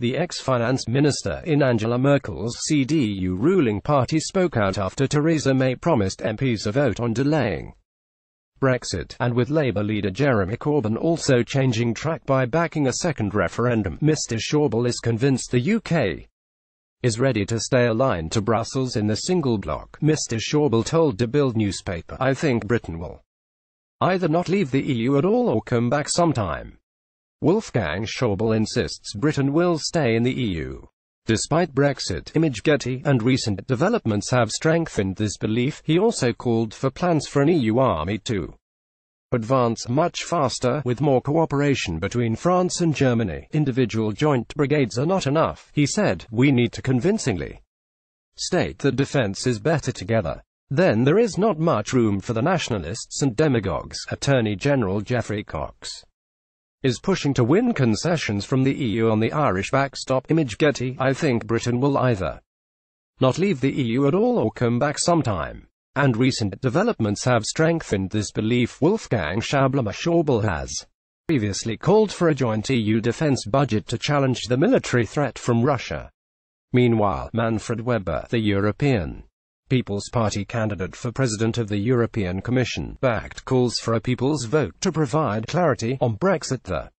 The ex-finance minister in Angela Merkel's CDU ruling party spoke out after Theresa May promised MPs a vote on delaying Brexit, and with Labour leader Jeremy Corbyn also changing track by backing a second referendum. Mr Schäuble is convinced the UK is ready to stay aligned to Brussels in the single bloc. Mr Schäuble told the Bild newspaper, "I think Britain will either not leave the EU at all or come back sometime." Wolfgang Schäuble insists Britain will stay in the EU despite Brexit. Image Getty, and recent developments have strengthened this belief. He also called for plans for an EU army to advance much faster, with more cooperation between France and Germany. Individual joint brigades are not enough, he said. We need to convincingly state that defense is better together. Then there is not much room for the nationalists and demagogues. Attorney General Geoffrey Cox is pushing to win concessions from the EU on the Irish backstop. Image Getty, I think Britain will either not leave the EU at all or come back sometime. And recent developments have strengthened this belief. Wolfgang Schäuble has previously called for a joint EU defense budget to challenge the military threat from Russia. Meanwhile, Manfred Weber, the European People's Party candidate for President of the European Commission, backed calls for a people's vote to provide clarity on Brexit. The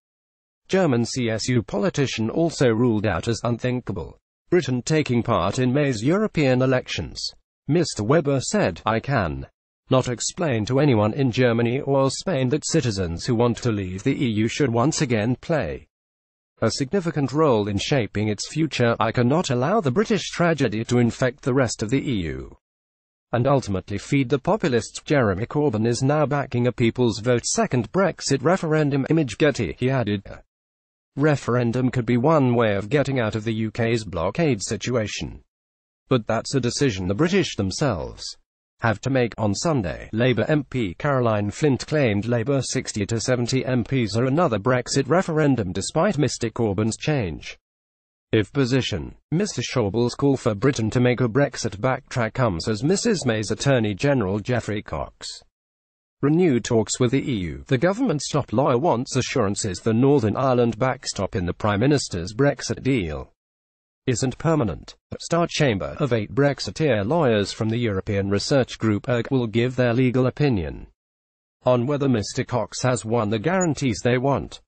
German CSU politician also ruled out as unthinkable Britain taking part in May's European elections. Mr Weber said, "I can not explain to anyone in Germany or Spain that citizens who want to leave the EU should once again play a significant role in shaping its future. I cannot allow the British tragedy to infect the rest of the EU and ultimately feed the populists." Jeremy Corbyn is now backing a people's vote second Brexit referendum. Image Getty, he added, a referendum could be one way of getting out of the UK's blockade situation. But that's a decision the British themselves have to make. On Sunday, Labour MP Caroline Flint claimed Labour 60 to 70 MPs are another Brexit referendum despite Mr Corbyn's change of position. Mr Schäuble's call for Britain to make a Brexit backtrack comes as Mrs May's Attorney General Geoffrey Cox renewed talks with the EU. The government's top lawyer wants assurances the Northern Ireland backstop in the Prime Minister's Brexit deal isn't permanent. A star chamber of 8 Brexiteer lawyers from the European research group ERG will give their legal opinion on whether Mr Cox has won the guarantees they want.